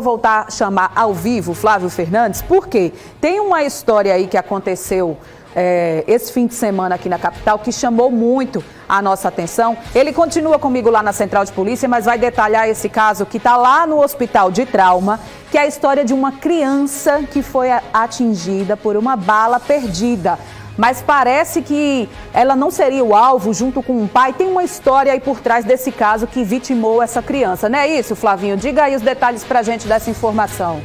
voltar a chamar ao vivo Flávio Fernandes, porque tem uma história aí que aconteceu esse fim de semana aqui na capital que chamou muito a nossa atenção. Ele continua comigo lá na Central de Polícia, mas vai detalhar esse caso que está lá no Hospital de Trauma, que é a história de uma criança que foi atingida por uma bala perdida. Mas parece que ela não seria o alvo junto com um pai. Tem uma história aí por trás desse caso que vitimou essa criança. Não é isso, Flavinho? Diga aí os detalhes pra gente dessa informação.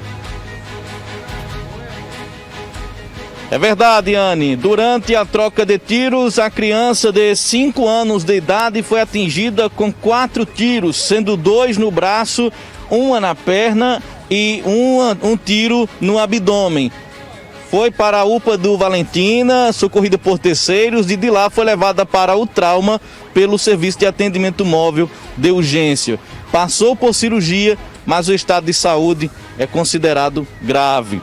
É verdade, Anne. Durante a troca de tiros, a criança de 5 anos de idade foi atingida com 4 tiros, sendo 2 no braço, 1 na perna e um tiro no abdômen. Foi para a UPA do Valentina, socorrida por terceiros, e de lá foi levada para o trauma pelo Serviço de Atendimento Móvel de Urgência. Passou por cirurgia, mas o estado de saúde é considerado grave.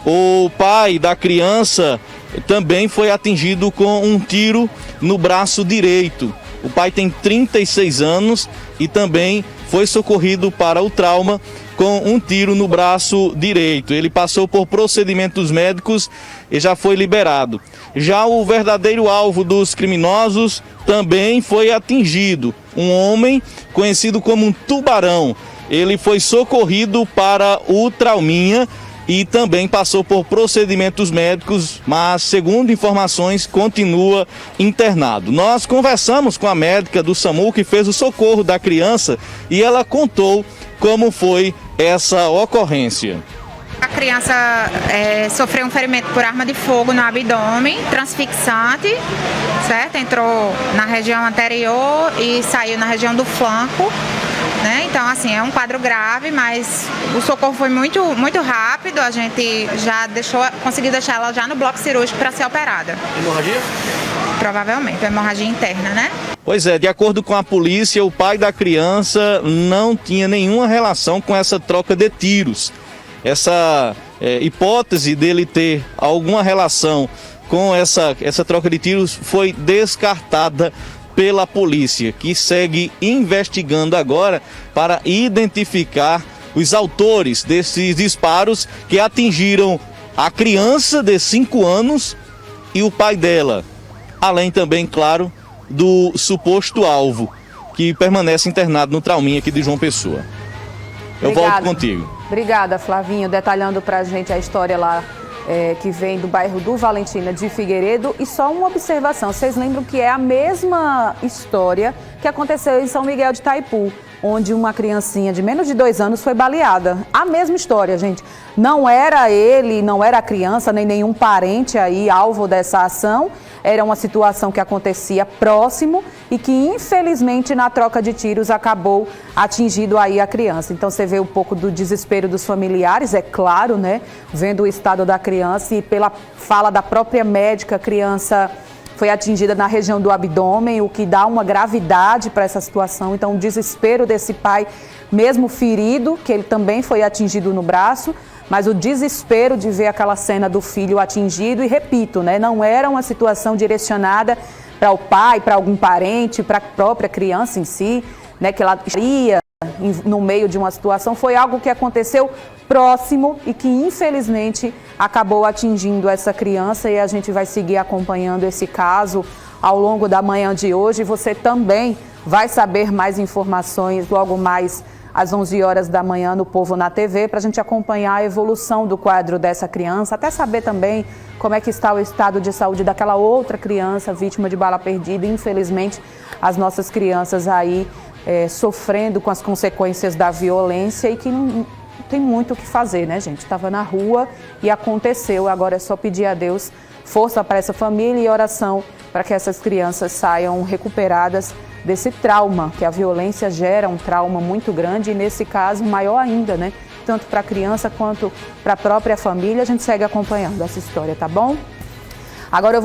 O pai da criança também foi atingido com um tiro no braço direito. O pai tem 36 anos e também foi socorrido para o trauma com um tiro no braço direito. Ele passou por procedimentos médicos e já foi liberado. Já o verdadeiro alvo dos criminosos também foi atingido. Um homem conhecido como um tubarão. Ele foi socorrido para o trauminha e também passou por procedimentos médicos, mas, segundo informações, continua internado. Nós conversamos com a médica do SAMU que fez o socorro da criança e ela contou como foi essa ocorrência. A criança sofreu um ferimento por arma de fogo no abdômen, transfixante, certo? Entrou na região anterior e saiu na região do flanco. Né? Então, assim, é um quadro grave, mas o socorro foi muito rápido. A gente já conseguiu deixar ela já no bloco cirúrgico para ser operada. Hemorragia? Provavelmente, hemorragia interna, né? Pois é, de acordo com a polícia, o pai da criança não tinha nenhuma relação com essa troca de tiros. Essa hipótese dele ter alguma relação com essa troca de tiros foi descartada pela polícia, que segue investigando agora para identificar os autores desses disparos que atingiram a criança de 5 anos e o pai dela. Além também, claro, do suposto alvo, que permanece internado no trauminha aqui de João Pessoa. Eu volto contigo. Obrigada, Flavinho, detalhando pra gente a história lá que vem do bairro do Valentina de Figueiredo. E só uma observação, vocês lembram que é a mesma história que aconteceu em São Miguel de Taipu, onde uma criancinha de menos de 2 anos foi baleada. A mesma história, gente. Não era ele, não era a criança, nem nenhum parente aí alvo dessa ação. Era uma situação que acontecia próximo e que, infelizmente, na troca de tiros, acabou atingindo aí a criança. Então, você vê um pouco do desespero dos familiares, é claro, né? Vendo o estado da criança e pela fala da própria médica, a criança foi atingida na região do abdômen, o que dá uma gravidade para essa situação. Então, o desespero desse pai, mesmo ferido, que ele também foi atingido no braço, mas o desespero de ver aquela cena do filho atingido, e repito, né, não era uma situação direcionada para o pai, para algum parente, para a própria criança em si, né, que ela estaria no meio de uma situação, foi algo que aconteceu próximo e que infelizmente acabou atingindo essa criança, e a gente vai seguir acompanhando esse caso ao longo da manhã de hoje. Você também vai saber mais informações logo mais às 11 horas da manhã no Povo na TV, para a gente acompanhar a evolução do quadro dessa criança, até saber também como é que está o estado de saúde daquela outra criança vítima de bala perdida. Infelizmente, as nossas crianças aí sofrendo com as consequências da violência e que não tem muito o que fazer, né, gente? Estava na rua e aconteceu, agora é só pedir a Deus força para essa família e oração para que essas crianças saiam recuperadas desse trauma, que a violência gera um trauma muito grande e, nesse caso, maior ainda, né? Tanto para a criança quanto para a própria família. A gente segue acompanhando essa história, tá bom? Agora eu vou